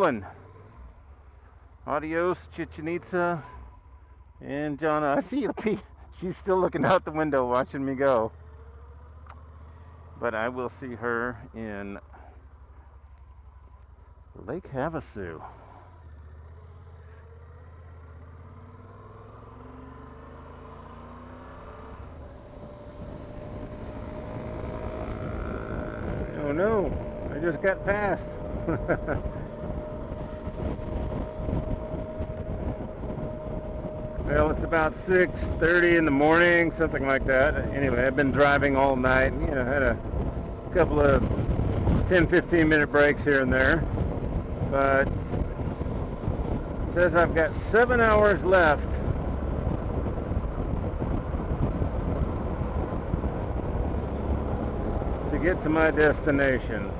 going. Adios, Chichen Itza. And Jonna, I see she's still looking out the window watching me go. But I will see her in Lake Havasu. Oh no, I just got past. Well, it's about 6:30 in the morning, something like that. Anyway, I've been driving all night. Had a couple of 10-15 minute breaks here and there. But it says I've got 7 hours left to get to my destination.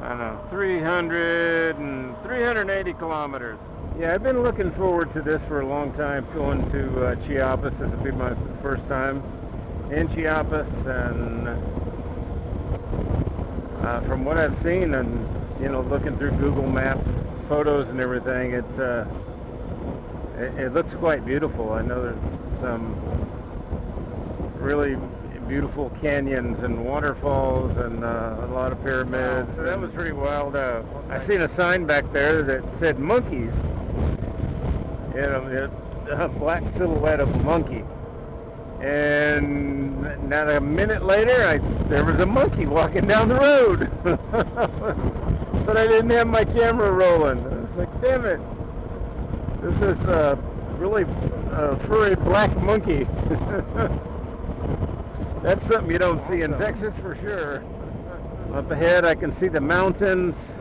I don't know, 380 kilometers. Yeah, I've been looking forward to this for a long time, going to Chiapas. This will be my first time in Chiapas, and from what I've seen and looking through Google Maps photos and everything, it looks quite beautiful. I know there's some really beautiful canyons and waterfalls and a lot of pyramids. Wow, so that was pretty wild. I seen a sign back there that said monkeys. A black silhouette of a monkey. And not a minute later, there was a monkey walking down the road. But I didn't have my camera rolling. I was like, damn it. This is a really furry black monkey. That's something you don't see in Texas for sure. Up ahead I can see the mountains.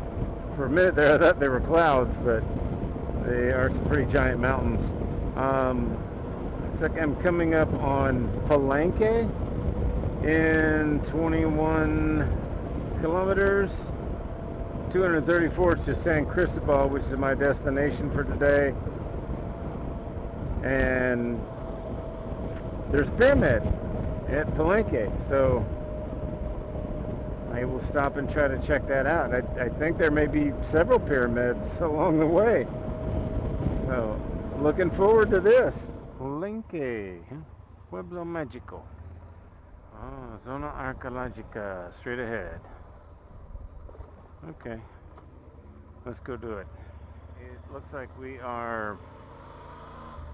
For a minute there I thought they were clouds, but they are some pretty giant mountains. Looks like I'm coming up on Palenque in 21 kilometers. 234 to San Cristobal, which is my destination for today. And there's a pyramid at Palenque, so I will stop and try to check that out. I think there may be several pyramids along the way, so looking forward to this. Palenque, Pueblo Mágico, Zona Arqueológica, straight ahead. Okay, let's go do it. It looks like we are,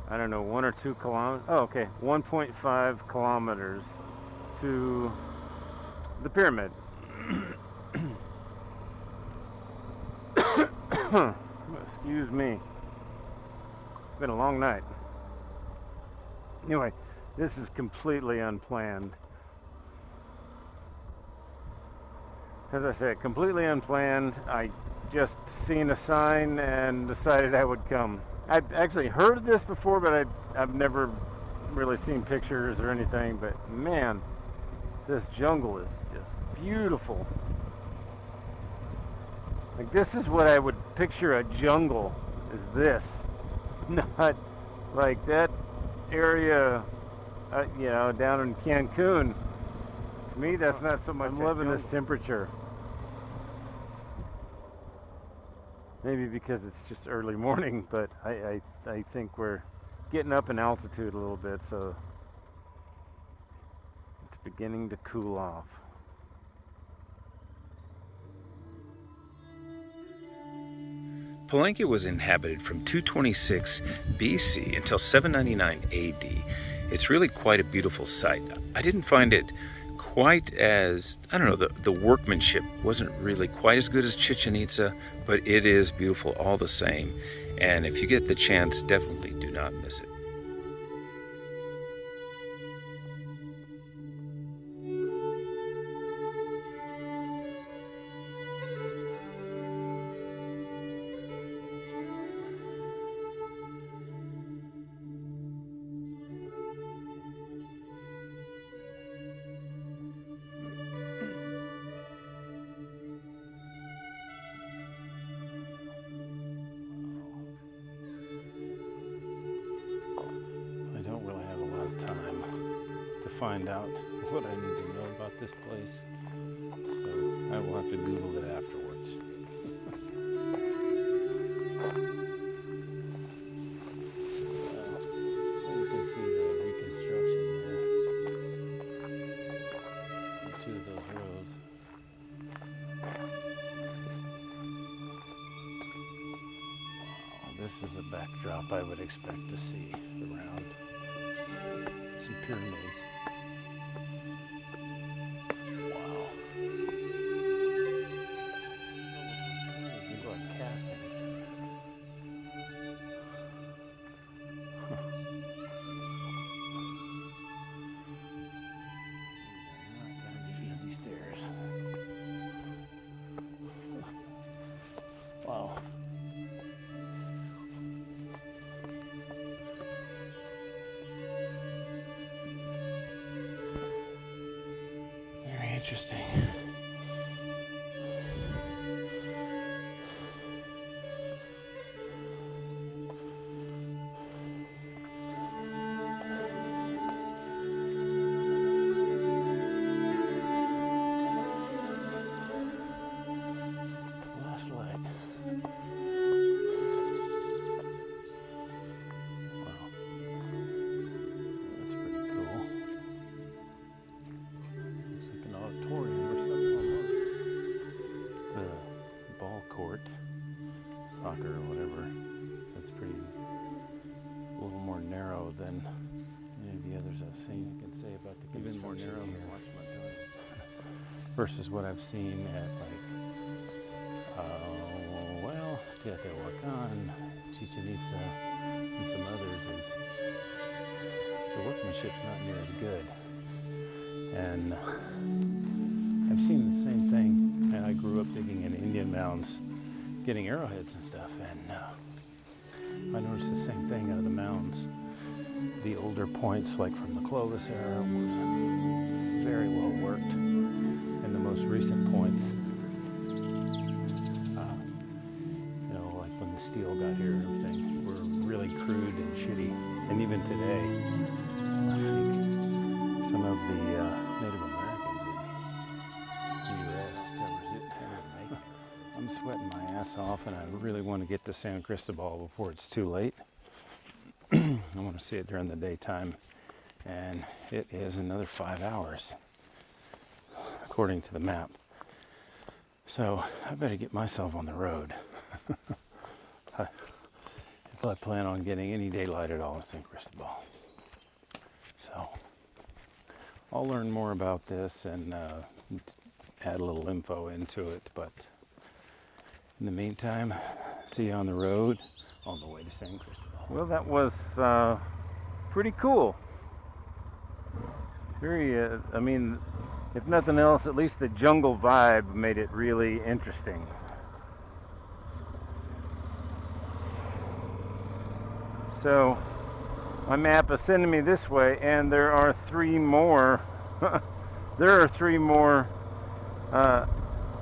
I don't know, 1 or 2 kilometers. Oh, okay, 1.5 kilometers to the pyramid. Excuse me. It's been a long night. Anyway, this is completely unplanned. As I said, completely unplanned. I just seen a sign and decided I would come. I've actually heard of this before, but I've never really seen pictures or anything. But man, this jungle is just beautiful. Like, this is what I would picture a jungle, is this. Not like that area, down in Cancun. To me, that's not so much. I'm loving this temperature. Maybe because it's just early morning, but I think we're getting up in altitude a little bit, so it's beginning to cool off. Palenque was inhabited from 226 BC until 799 AD. It's really quite a beautiful site. I didn't find it quite as, the workmanship wasn't really quite as good as Chichen Itza, but it is beautiful all the same. And if you get the chance, definitely do not miss it. find out what I need to know about this place. So I will have to Google it afterwards. You can see the reconstruction there. Two of those roads. Wow, this is a backdrop I would expect to see around some pyramids. Wow. These look like castings. Huh. These are not going to be easy stairs. Wow. Very interesting. Lost light. Wow. That's pretty cool. Looks like an auditorium or something almost. The ball court, soccer or whatever. That's pretty, a little more narrow than any of the others I've seen. I can say about the even more narrow than versus what I've seen at like Teotihuacan, Chichen Itza, and some others. Is the workmanship's not near as good. And I've seen the same thing, and I grew up digging in Indian mounds, getting arrowheads and stuff, and I noticed the same thing out of the mounds. The older points, like from the Clovis era, was very well worked, and the most recent points, like when the steel got here and everything, were really crude and shitty. And even today, I think some of the Native Americans in the U.S. I'm sweating my ass off, and I really want to get to San Cristobal before it's too late. I want to see it during the daytime, and it is another 5 hours, according to the map. So I better get myself on the road. If I plan on getting any daylight at all in San Cristobal. So I'll learn more about this and add a little info into it, but in the meantime, see you on the road on the way to San Cristobal. Well, that was pretty cool. Very, I mean, if nothing else, at least the jungle vibe made it really interesting. So my map is sending me this way, and there are 3 more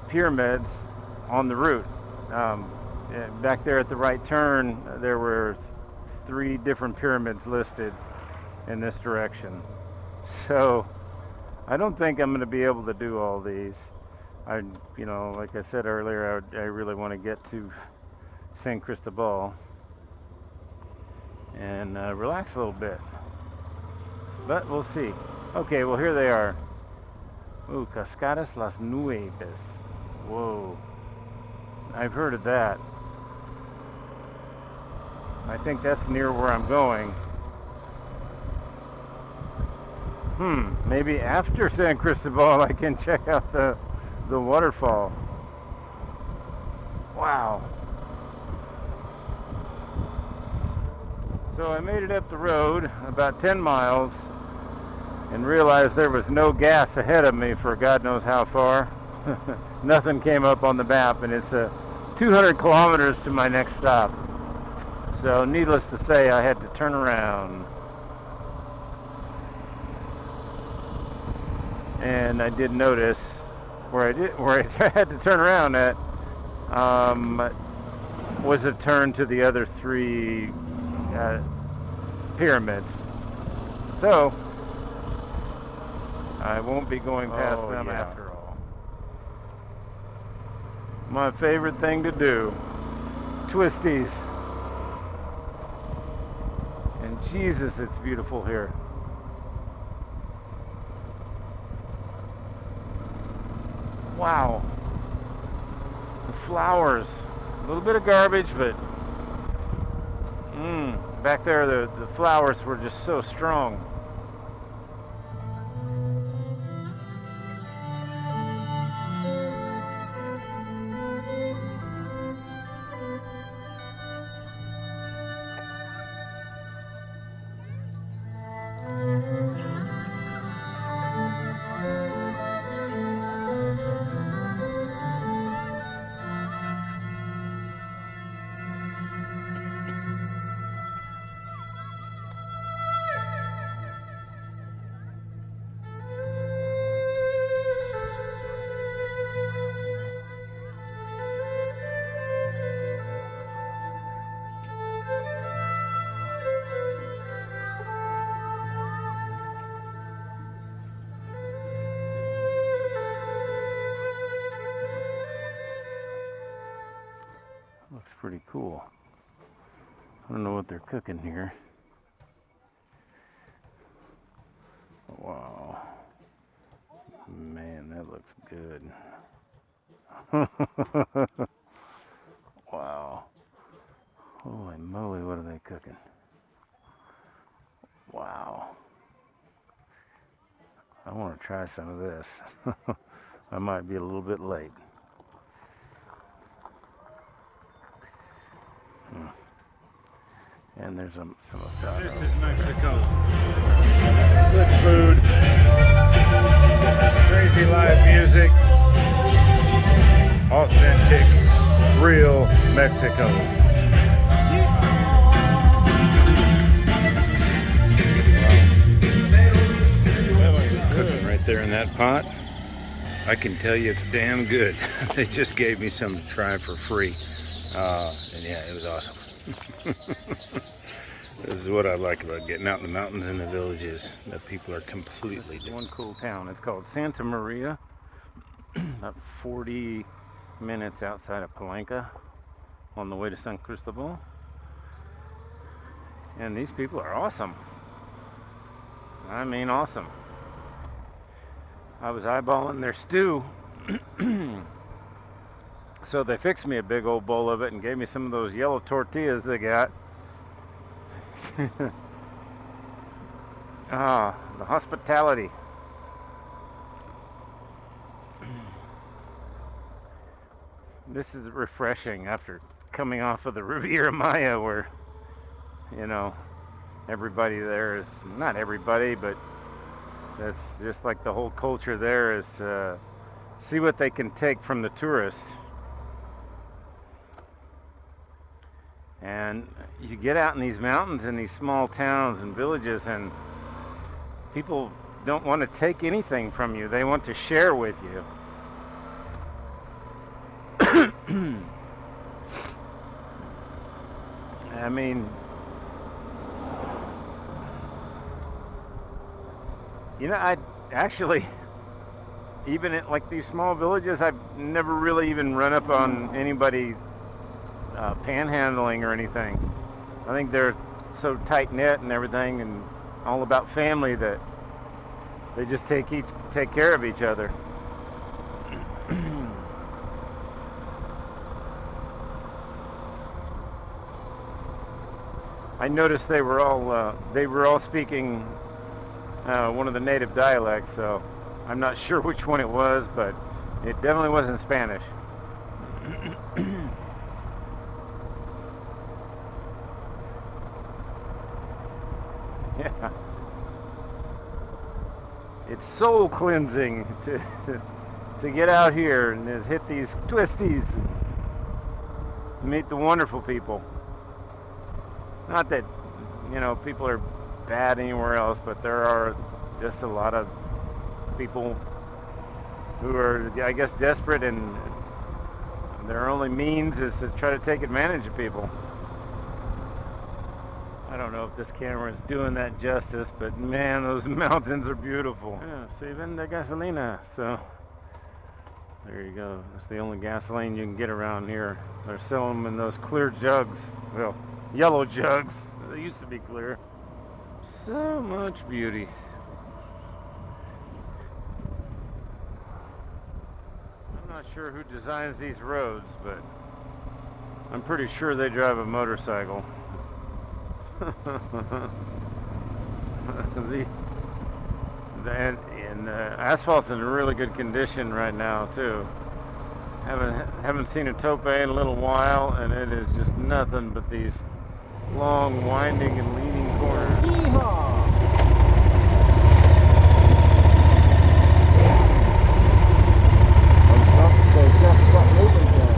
pyramids on the route. Back there at the right turn, there were 3 different pyramids listed in this direction. So I don't think I'm going to be able to do all these. Like I said earlier, I really want to get to San Cristobal and relax a little bit. But we'll see. Okay, well, here they are. Ooh, Cascadas Las Nueces. Whoa. I've heard of that. I think that's near where I'm going. Maybe after San Cristobal I can check out the waterfall. Wow. So I made it up the road about 10 miles and realized there was no gas ahead of me for God knows how far. Nothing came up on the map, and it's 200 kilometers to my next stop. So needless to say, I had to turn around. And I did notice where I had to turn around at was a turn to the other 3 pyramids. So I won't be going past Oh, them yeah. after all. My favorite thing to do. Twisties. And Jesus, it's beautiful here. Wow. The flowers. A little bit of garbage, but back there the flowers were just so strong. Looks pretty cool. I don't know what they're cooking here. Wow. Man, that looks good. Wow. Holy moly, what are they cooking? Wow. I want to try some of this. I might be a little bit late. And there's some asado. This is Mexico. Good food, crazy live music, authentic, real Mexico. Cooking right there in that pot. I can tell you it's damn good. They just gave me some to try for free. And yeah, it was awesome. This is what I like about getting out in the mountains and the villages, that people are completely different. One cool town. It's called Santa Maria. About 40 minutes outside of Palenque on the way to San Cristobal. And these people are awesome. I mean, awesome. I was eyeballing their stew. So they fixed me a big old bowl of it and gave me some of those yellow tortillas they got. The hospitality. This is refreshing after coming off of the Riviera Maya, where, you know, everybody there is, not everybody, but that's just like the whole culture there is to see what they can take from the tourists. And you get out in these mountains and these small towns and villages, and people don't want to take anything from you. They want to share with you. I mean, you know, I actually, even in like these small villages, I've never really even run up on anybody panhandling or anything. I think they're so tight-knit and everything and all about family that they just take care of each other. I noticed they were all speaking one of the native dialects, so I'm not sure which one it was, but it definitely wasn't Spanish. Yeah. It's soul cleansing to get out here and just hit these twisties and meet the wonderful people. Not that, you know, people are bad anywhere else, but there are just a lot of people who are, I guess, desperate, and their only means is to try to take advantage of people. I don't know if this camera is doing that justice, but man, those mountains are beautiful. Yeah, se vende gasolina. So there you go. That's the only gasoline you can get around here. They're selling them in those clear jugs. Well, yellow jugs. They used to be clear. So much beauty. I'm not sure who designs these roads, but I'm pretty sure they drive a motorcycle. And asphalt's in really good condition right now too. Haven't seen a tope in a little while, and it is just nothing but these long, winding, and leaning corners. Yeehaw! I was about to say, Jeff, got moving here.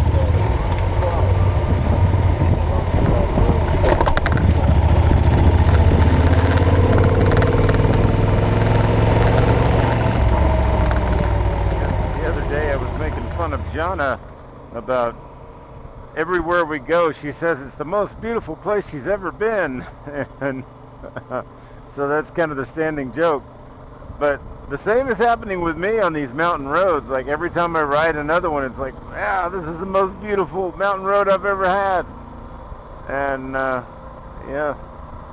The other day I was making fun of Jana about everywhere we go. She says it's the most beautiful place she's ever been. And so that's kind of the standing joke. But the same is happening with me on these mountain roads. Like every time I ride another one, it's like, yeah, this is the most beautiful mountain road I've ever had. And yeah,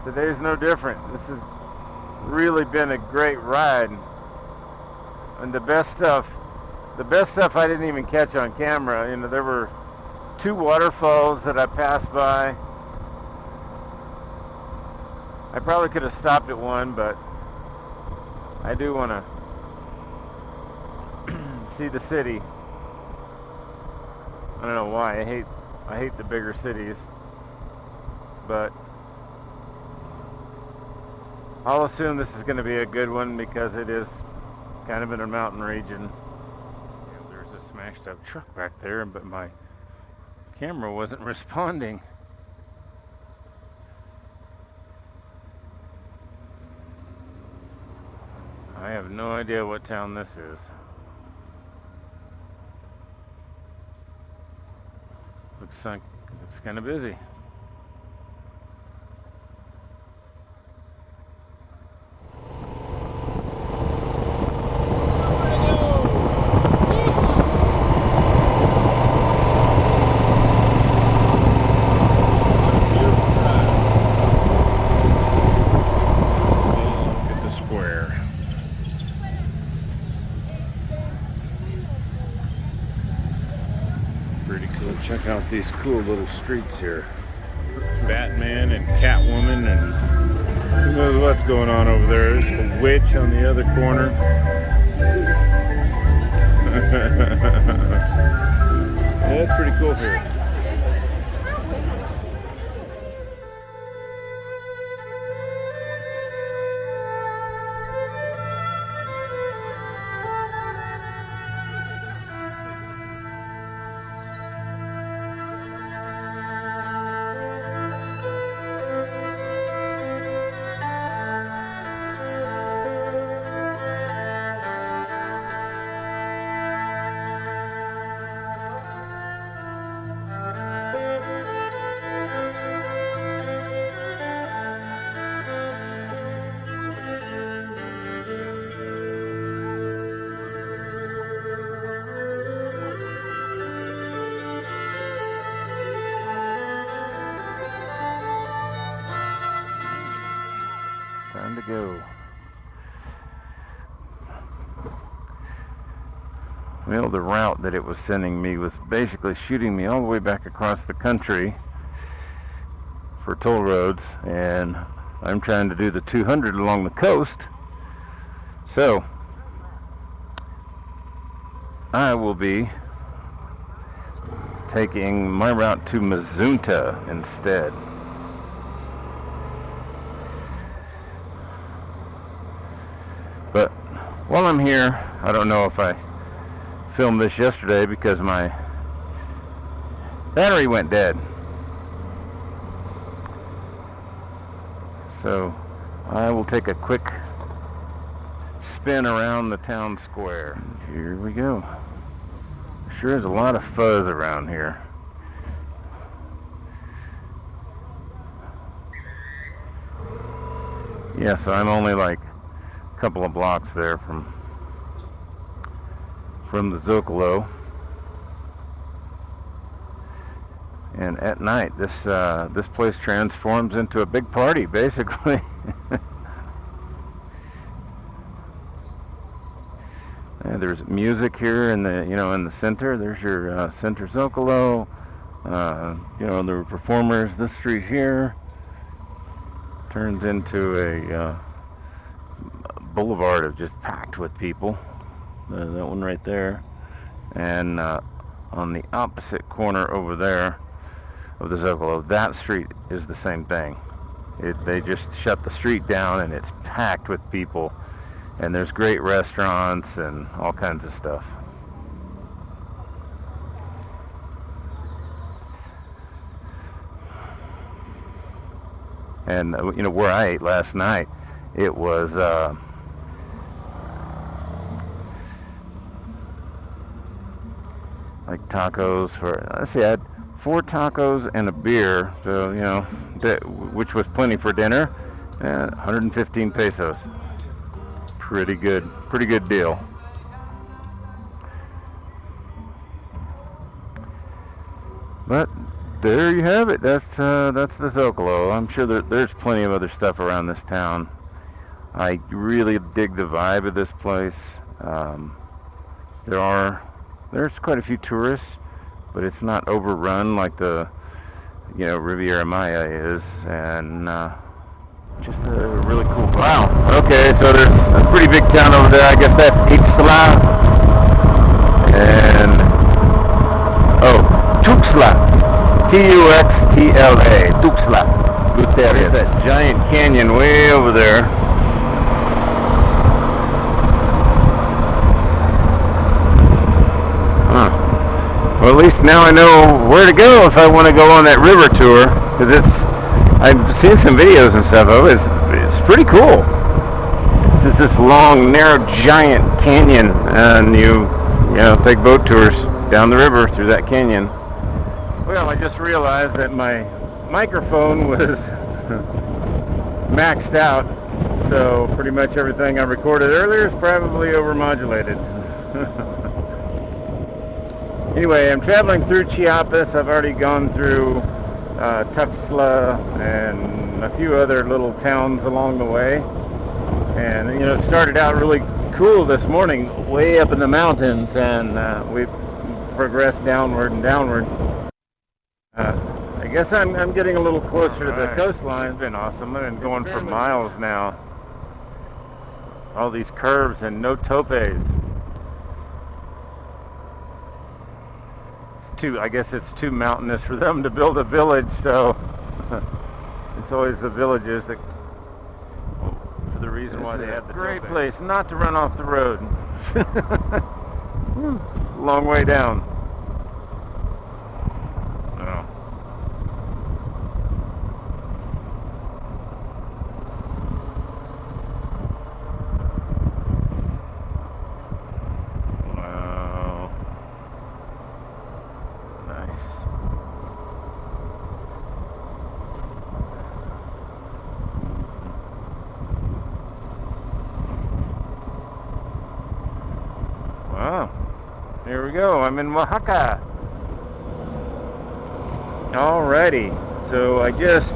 today's no different. This has really been a great ride. And the best stuff I didn't even catch on camera. You know, there were 2 waterfalls that I passed by. I probably could have stopped at one, but I do want to see the city. I don't know why. I hate the bigger cities, but I'll assume this is going to be a good one because it is kind of in a mountain region. And there's a smashed up truck back there, but my camera wasn't responding. I have no idea what town this is. Looks kind of busy. Check out these cool little streets here. Batman and Catwoman, and who knows what's going on over there. There's a witch on the other corner. Yeah, that's pretty cool here. Time to go. Well, the route that it was sending me was basically shooting me all the way back across the country for toll roads, and I'm trying to do the 200 along the coast. So I will be taking my route to Mazunta instead. But while I'm here, I don't know if I filmed this yesterday because my battery went dead. So I will take a quick spin around the town square. Here we go. Sure is a lot of fuzz around here. Yeah, so I'm only like a couple of blocks there from the Zocalo. And at night, this place transforms into a big party, basically. And there's music here in the in the center. There's your center Zocalo. There were performers. This street here turns into a boulevard of just packed with people. That one right there, and on the opposite corner over there of the Zocalo, that street is the same thing. They just shut the street down, and it's packed with people, and there's great restaurants and all kinds of stuff. And where I ate last night, it was like tacos for, let's see, I had 4 tacos and a beer, so which was plenty for dinner. 115 pesos. Pretty good deal. But there you have it. That's the Zocalo. I'm sure there's plenty of other stuff around this town. I really dig the vibe of this place. There's quite a few tourists, but it's not overrun like the Riviera Maya is, and just a really cool vibe. Wow. Okay, so there's a pretty big town over there. I guess that's Ixtla, and Tuxtla. Tuxtla. Tuxtla. There's that giant canyon way over there. Well, at least now I know where to go if I want to go on that river tour, because I've seen some videos and stuff of it. It's pretty cool. It's this long, narrow, giant canyon, and you take boat tours down the river through that canyon. Well, I just realized that my microphone was maxed out, so pretty much everything I recorded earlier is probably overmodulated. Anyway, I'm traveling through Chiapas. I've already gone through Tuxtla and a few other little towns along the way. And it started out really cool this morning, way up in the mountains, and we progressed downward and downward. I guess I'm getting a little closer to the coastline. It's been awesome. I've been going for miles now. All these curves and no topes. I guess it's too mountainous for them to build a village, so it's always the villages that, for the reason why they have the great place not to run off the road. Long way down. Here we go. I'm in Oaxaca. Alrighty. So I just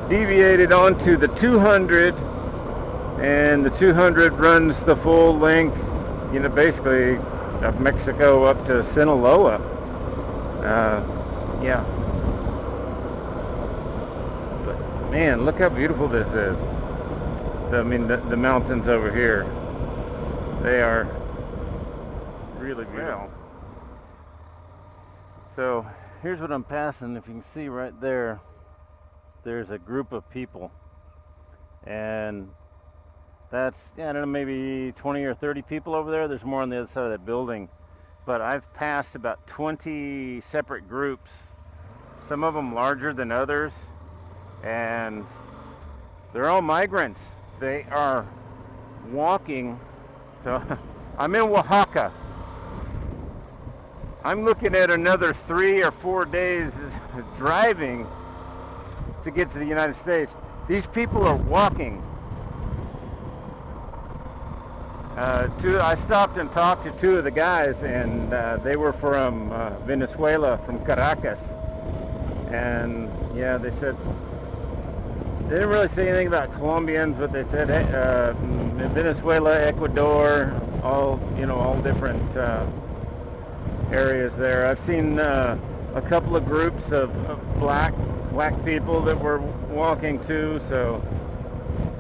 deviated onto the 200, and the 200 runs the full length, basically of Mexico up to Sinaloa. Yeah. But man, look how beautiful this is. The mountains over here, they are really beautiful. So here's what I'm passing. If you can see right there, there's a group of people, and that's, I don't know, maybe 20 or 30 people over there. There's more on the other side of that building, but I've passed about 20 separate groups, some of them larger than others, and they're all migrants. They are walking. So I'm in Oaxaca. I'm looking at another 3 or 4 days driving to get to the United States. These people are walking. I stopped and talked to two of the guys, and they were from Venezuela, from Caracas. And yeah, they said they didn't really say anything about Colombians, but they said Venezuela, Ecuador, all different areas there. I've seen a couple of groups of black people that were walking too, so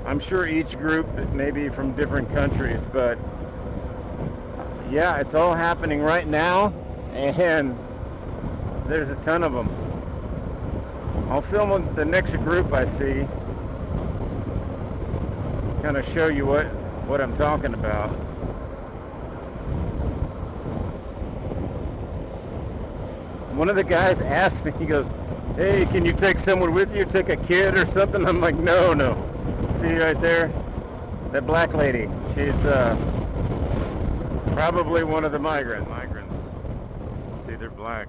I'm sure each group may be from different countries, but yeah, it's all happening right now, and there's a ton of them. I'll film the next group I see, kind of show you what I'm talking about. One of the guys asked me, he goes, "Hey, can you take someone with you? Take a kid or something?" I'm like, no. See right there? That black lady. She's probably one of the migrants. See, they're black.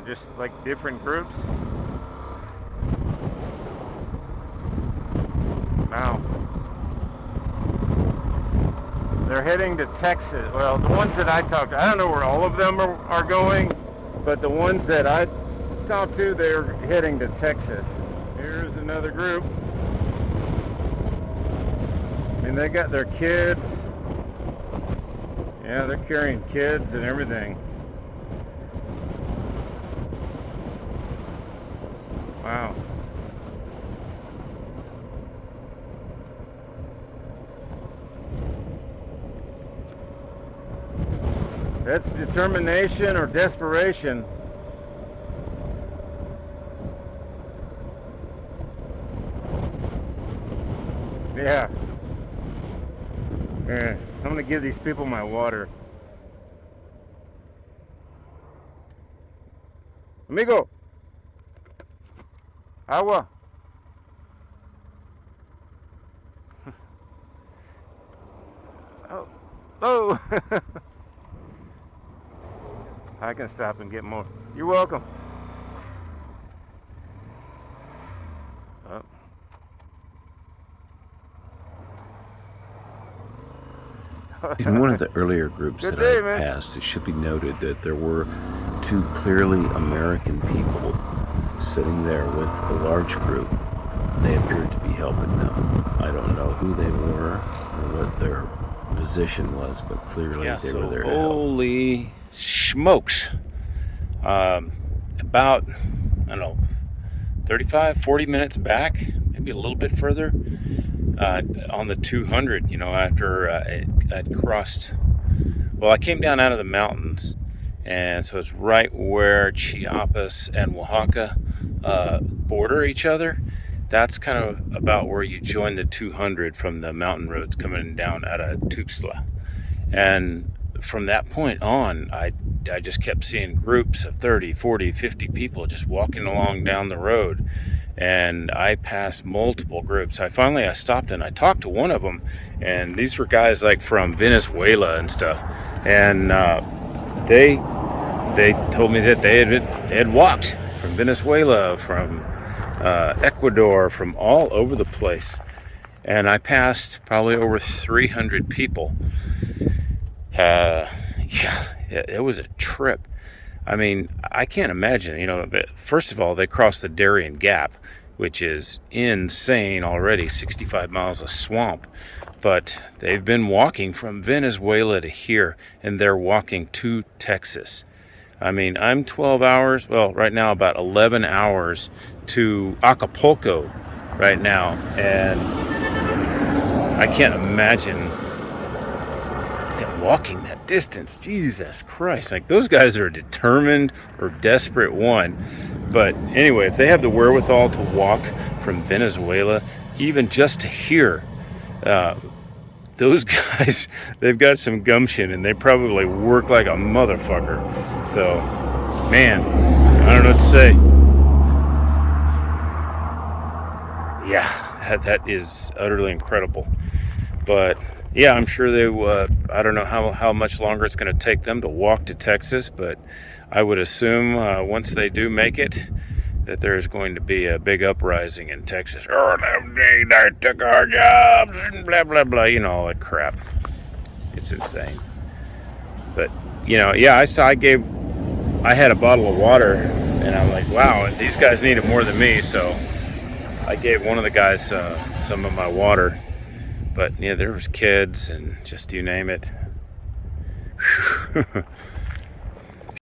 Just like different groups. Wow. They're heading to Texas. Well, the ones that I talked to, I don't know where all of them are going, but the ones that I talked to, they're heading to Texas. Here's another group. I mean, they got their kids. Yeah, they're carrying kids and everything. Wow. That's determination or desperation. Yeah. Yeah. I'm gonna give these people my water. Amigo. Agua. Oh. I can stop and get more. You're welcome. Oh. In one of the earlier groups Good that day, I man. passed, it should be noted that there were two clearly American people sitting there with a large group. They appeared to be helping them. I don't know who they were or what their position was, but clearly they were there to help. Holy smokes. About, I don't know, 35, 40 minutes back, maybe a little bit further, on the 200, after I'd crossed, well, I came down out of the mountains, and so it's right where Chiapas and Oaxaca border each other. That's kind of about where you join the 200 from the mountain roads coming down out of Tuxtla. And from that point on, I just kept seeing groups of 30, 40, 50 people just walking along down the road. And I passed multiple groups. I stopped and I talked to one of them. And these were guys like from Venezuela and stuff. And they told me that they had walked from Venezuela, from Ecuador, from all over the place. And I passed probably over 300 people. It was a trip. I mean, I can't imagine, first of all, they crossed the Darien Gap, which is insane already, 65 miles of swamp. But they've been walking from Venezuela to here, and they're walking to Texas. I mean, I'm 12 hours, well, right now about 11 hours to Acapulco right now, and I can't imagine walking that distance. Jesus Christ. Like, those guys are determined or desperate, one. But anyway, if they have the wherewithal to walk from Venezuela, even just to here, those guys, they've got some gumption, and they probably work like a motherfucker. So, man, I don't know what to say. Yeah, that is utterly incredible. But yeah, I'm sure they. I don't know how much longer it's going to take them to walk to Texas, but I would assume once they do make it, that there's going to be a big uprising in Texas. Oh, they took our jobs and blah blah blah. You know, all that crap. It's insane. But yeah, I had a bottle of water, and I'm like, wow, these guys need it more than me. So I gave one of the guys some of my water. But yeah, there was kids and just you name it.